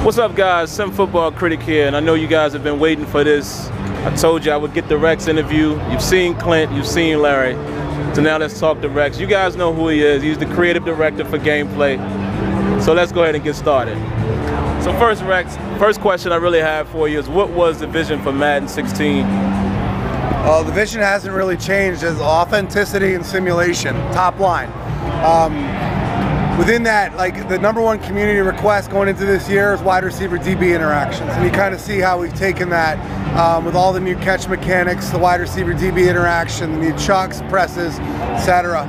What's up, guys? SimFBallCritic here, and I know you guys have been waiting for this. I told you I would get the Rex interview. You've seen Clint, you've seen Larry. So now let's talk to Rex. You guys know who he is. He's the creative director for gameplay. So let's go ahead and get started. So first, Rex, first question I really have for you is, what was the vision for Madden 16? The vision hasn't really changed. It's authenticity and simulation, top line. Within that, like, the #1 community request going into this year is wide receiver DB interactions. And you kind of see how we've taken that with all the new catch mechanics, the wide receiver DB interaction, the new chucks, presses, etc.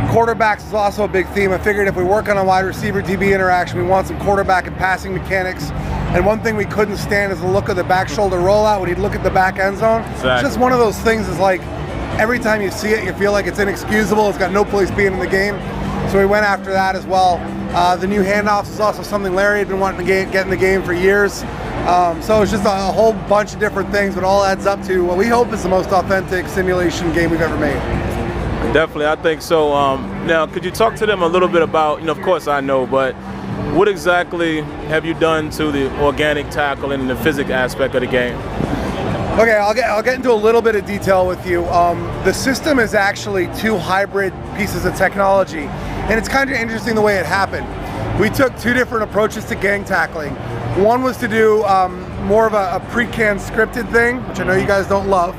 Quarterbacks is also a big theme. I figured if we work on a wide receiver DB interaction, we want some quarterback and passing mechanics. And one thing we couldn't stand is the look of the back shoulder rollout when he'd look at the back end zone. Exactly. It's just one of those things is like, every time you see it, you feel like it's inexcusable. It's got no place being in the game. So we went after that as well. The new handoffs is also something Larry had been wanting to get in the game for years. So it's just a whole bunch of different things, but all adds up to what we hope is the most authentic simulation game we've ever made. Definitely, I think so. Now, could you talk to them a little bit about, of course I know, but what exactly have you done to the organic tackling and the physics aspect of the game? Okay, I'll get into a little bit of detail with you. The system is actually 2 hybrid pieces of technology, and it's kind of interesting the way it happened. We took 2 different approaches to gang tackling. One was to do more of a pre-canned scripted thing, which I know you guys don't love,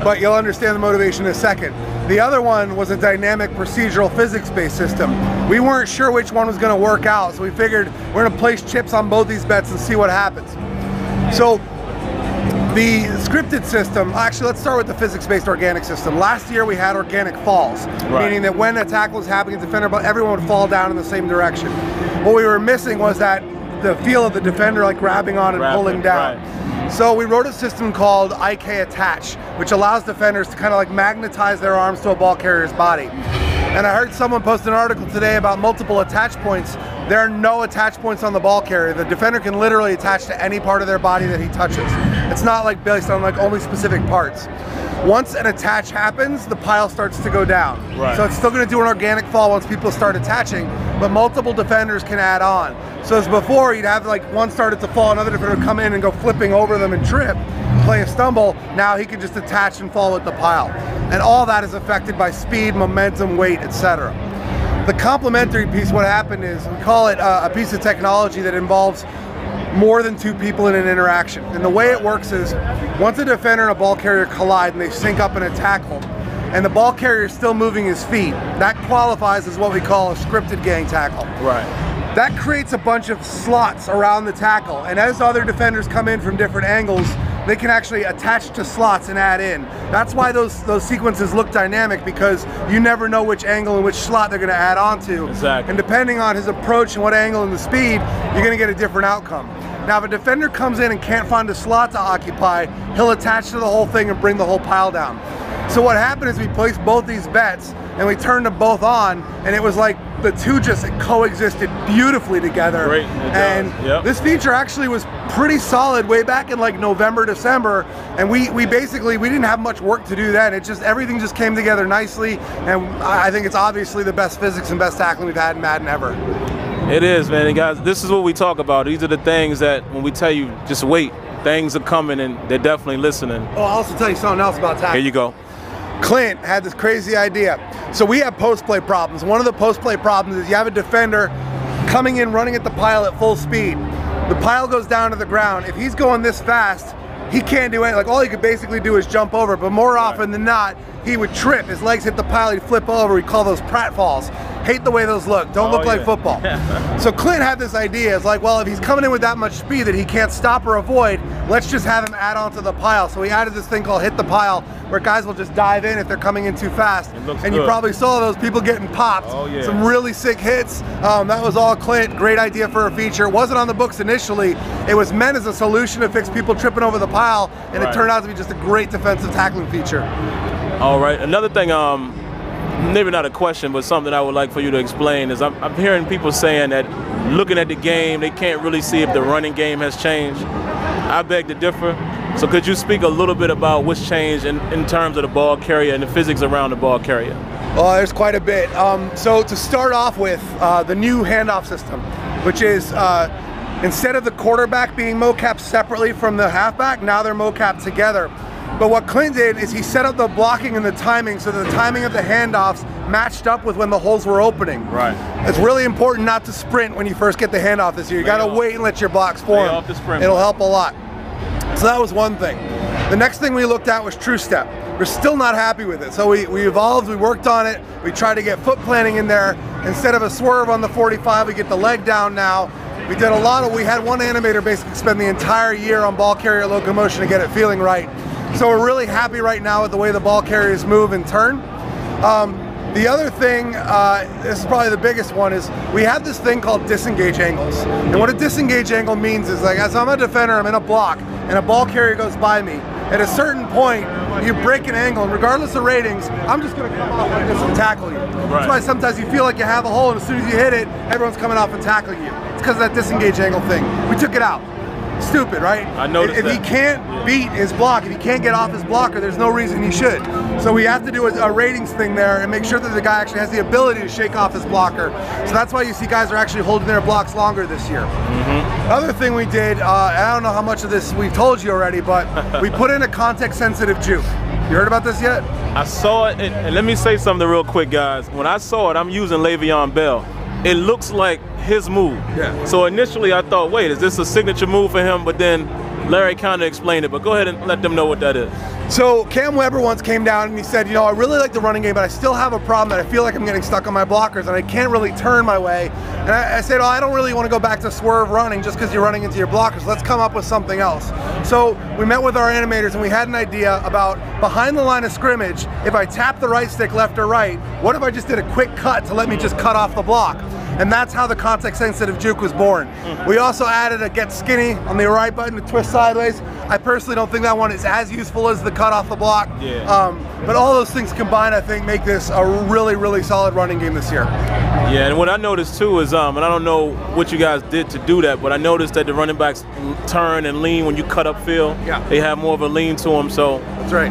but you'll understand the motivation in a second. The other one was a dynamic procedural physics-based system. We weren't sure which one was going to work out, so we figured we're going to place chips on both these bets and see what happens. So the scripted system, actually let's start with the physics-based organic system. Last year we had organic falls, meaning that when a tackle was happening, defender, everyone would fall down in the same direction. What we were missing was that the feel of the defender like grabbing on and pulling down. Right. So we wrote a system called IK Attach, which allows defenders to kind of like magnetize their arms to a ball carrier's body. And I heard someone post an article today about multiple attach points. There are no attach points on the ball carrier. The defender can literally attach to any part of their body that he touches. It's not like based on like only specific parts. Once an attach happens, the pile starts to go down. Right. So it's still going to do an organic fall once people start attaching, but multiple defenders can add on. So as before, you'd have like one started to fall, another defender would come in and go flipping over them and trip, play a stumble. Now he can just attach and fall with the pile. And all that is affected by speed, momentum, weight, etc. The complementary piece, what happened is, we call it a piece of technology that involves more than 2 people in an interaction. And the way it works is, once a defender and a ball carrier collide and they sync up in a tackle, and the ball carrier is still moving his feet, that qualifies as what we call a scripted gang tackle. Right. That creates a bunch of slots around the tackle, and as other defenders come in from different angles, they can actually attach to slots and add in. That's why those sequences look dynamic, because you never know which angle and which slot they're going to add on to. Exactly. And depending on his approach and what angle and the speed, you're going to get a different outcome. Now, if a defender comes in and can't find a slot to occupy, he'll attach to the whole thing and bring the whole pile down. So what happened is we placed both these bets and we turned them both on, and it was like the 2 just coexisted beautifully together. Great. And this feature actually was pretty solid way back in like November, December, and we didn't have much work to do then. Everything just came together nicely, and I think it's obviously the best physics and best tackling we've had in Madden ever. It is, man. And guys, this is what we talk about. These are the things that when we tell you, just wait, things are coming, and they're definitely listening. Oh, I'll also tell you something else about tackling. Here you go. Clint had this crazy idea. So we have post-play problems. One of the post-play problems is you have a defender coming in, running at the pile at full speed. The pile goes down to the ground. If he's going this fast, he can't do anything. Like, all he could basically do is jump over, but more often than not, he would trip. His legs hit the pile, he'd flip over. We call those pratfalls. Hate the way those look. Don't look like football. So Clint had this idea. It's like, well, if he's coming in with that much speed that he can't stop or avoid, let's just have him add on to the pile. So we added this thing called Hit the Pile, where guys will just dive in if they're coming in too fast. And you probably saw those people getting popped. Some really sick hits. That was all Clint. Great idea for a feature. It wasn't on the books initially. It was meant as a solution to fix people tripping over the pile, and it turned out to be just a great defensive tackling feature. All right. Another thing, maybe not a question, but something I would like for you to explain is I'm hearing people saying that looking at the game, they can't really see if the running game has changed. I beg to differ. So could you speak a little bit about what's changed in terms of the ball carrier and the physics around the ball carrier? Well, there's quite a bit. So to start off with, the new handoff system, which is Instead of the quarterback being mocapped separately from the halfback, now they're mocapped together. But what Clint did is he set up the blocking and the timing so the timing of the handoffs matched up with when the holes were opening. Right. It's really important not to sprint when you first get the handoff this year. You got to wait and let your blocks form. Off the sprint. It'll help a lot. So that was one thing. The next thing we looked at was true step. We're still not happy with it. So we evolved, we worked on it. We tried to get foot planning in there. Instead of a swerve on the 45, we get the leg down now. We did a lot of, we had one animator basically spend the entire year on ball carrier locomotion to get it feeling right. So we're really happy right now with the way the ball carriers move and turn. The other thing, this is probably the biggest one, is we have this thing called disengage angles. And what a disengage angle means is, like, as I'm a defender, I'm in a block, and a ball carrier goes by me. At a certain point, you break an angle, and regardless of ratings, I'm just going to come off like this and tackle you. Right. That's why sometimes you feel like you have a hole, and as soon as you hit it, everyone's coming off and tackling you. It's because of that disengage angle thing. We took it out. Stupid, right? I noticed if he can't beat his block, if he can't get off his blocker, there's no reason he should. So we have to do a ratings thing there and make sure that the guy actually has the ability to shake off his blocker. So that's why you see guys are actually holding their blocks longer this year. Other thing we did, I don't know how much of this we've told you already, but we put in a context-sensitive juke. You heard about this yet? I saw it, and let me say something real quick, guys. When I saw it, I'm using Le'Veon Bell. It looks like his move. Yeah. So initially I thought, wait, is this a signature move for him? But then Larry kind of explained it, but go ahead and let them know what that is. So Cam Weber once came down and he said, you know, I really like the running game, but I still have a problem that I feel like I'm getting stuck on my blockers and I can't really turn my way. And I said, oh, I don't really want to go back to swerve running just because you're running into your blockers. Let's come up with something else. So we met with our animators and we had an idea about behind the line of scrimmage, if I tap the right stick left or right, what if I just did a quick cut to let me just cut off the block? And that's how the context-sensitive juke was born. We also added a get skinny on the right button to twist sideways. I personally don't think that one is as useful as the cut off the block. Yeah. But all those things combined, I think, make this a really, really solid running game this year. Yeah, and what I noticed too is, and I don't know what you guys did to do that, but I noticed that the running backs turn and lean when you cut upfield. Yeah. They have more of a lean to them, so. That's right.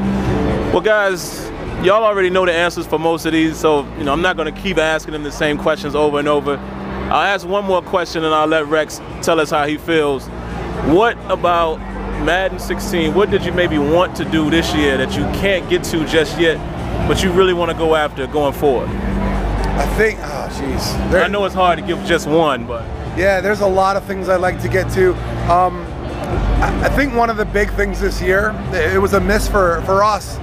Well, guys, y'all already know the answers for most of these, so I'm not going to keep asking them the same questions over and over. I'll ask one more question and I'll let Rex tell us how he feels. What about Madden 16? What did you maybe want to do this year that you can't get to just yet, but you really want to go after going forward? I think, oh jeez. I know it's hard to give just one, but. Yeah, there's a lot of things I'd like to get to. I think one of the big things this year, it was a miss for us,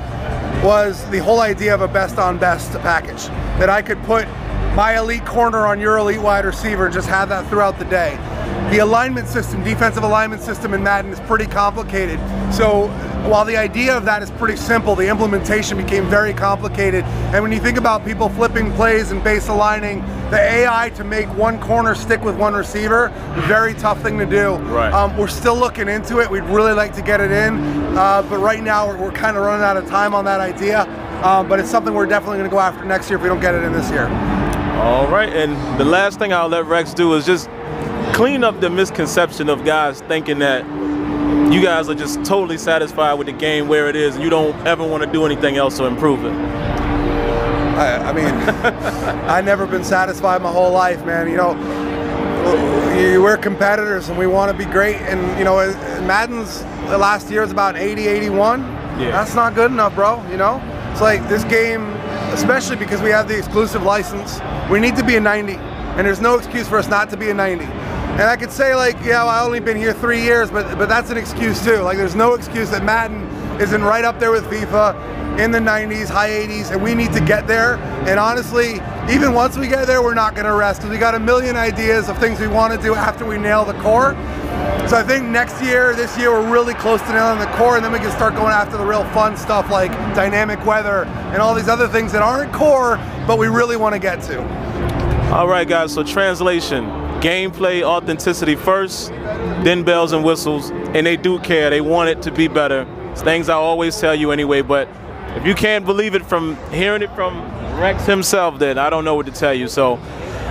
was the whole idea of a best on best package. That I could put my elite corner on your elite wide receiver and just have that throughout the day. The alignment system, defensive alignment system in Madden is pretty complicated. So while the idea of that is pretty simple, the implementation became very complicated. And when you think about people flipping plays and base aligning, the AI to make one corner stick with one receiver, very tough thing to do. Right. We're still looking into it. We'd really like to get it in. But right now we're kind of running out of time on that idea. But it's something we're definitely going to go after next year if we don't get it in this year. All right, and the last thing I'll let Rex do is just clean up the misconception of guys thinking that you guys are just totally satisfied with the game where it is and you don't ever want to do anything else to improve it. I mean, I've never been satisfied my whole life, man. You know, we're competitors and we want to be great. And, you know, Madden's the last year is about 80, 81. Yeah. That's not good enough, bro, you know? It's like this game, especially because we have the exclusive license, we need to be a 90. And there's no excuse for us not to be a 90. And I could say, like, yeah, well, I've only been here 3 years, but that's an excuse too. Like, there's no excuse that Madden isn't right up there with FIFA in the 90s, high 80s, and we need to get there. And honestly, even once we get there, we're not going to rest because we got a million ideas of things we want to do after we nail the core. So I think next year, this year, we're really close to nailing the core, and then we can start going after the real fun stuff like dynamic weather and all these other things that aren't core, but we really want to get to. All right, guys, so translation. Gameplay, authenticity first, then bells and whistles, and they do care. They want it to be better. It's things I always tell you anyway, but if you can't believe it from hearing it from Rex himself, then I don't know what to tell you. So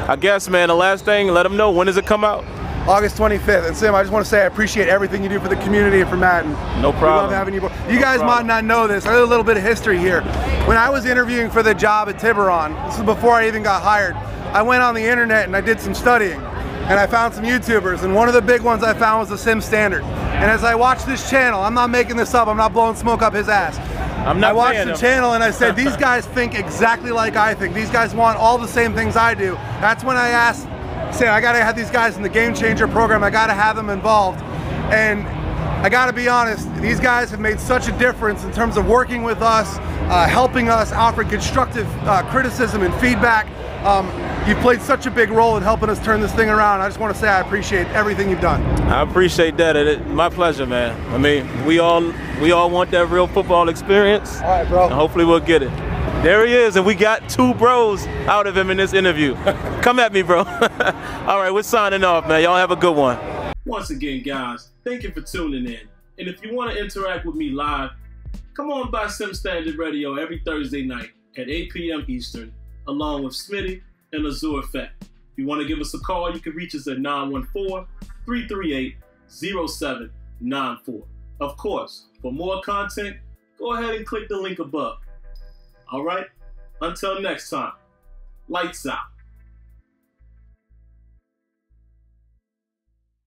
I guess, man, the last thing, let them know, when does it come out? August 25th. And Sim, I just want to say I appreciate everything you do for the community and for Madden. No problem. We love having you. You guys might not know this. I have a little bit of history here. When I was interviewing for the job at Tiburon, this is before I even got hired, I went on the internet and I did some studying. and I found some YouTubers, and one of the big ones I found was the Sim Standard. And as I watched this channel, I'm not making this up, I'm not blowing smoke up his ass. I watched the channel and I said, these guys think exactly like I think. These guys want all the same things I do. That's when I asked, say, I gotta have these guys in the Game Changer program, I gotta have them involved. And I gotta be honest, these guys have made such a difference in terms of working with us, helping us, offering constructive criticism and feedback. You've played such a big role in helping us turn this thing around. I just want to say I appreciate everything you've done. I appreciate that. My pleasure, man. I mean, we all want that real football experience. All right, bro. And hopefully we'll get it. There he is, and we got 2 bros out of him in this interview. Come at me, bro. All right, we're signing off, man. Y'all have a good one. Once again, guys, thank you for tuning in. And if you want to interact with me live, come on by Sim Standard Radio every Thursday night at 8 p.m. Eastern, along with Smitty and Azure Effect. If you want to give us a call, you can reach us at 914-338-0794. Of course, for more content, go ahead and click the link above. All right? Until next time, lights out.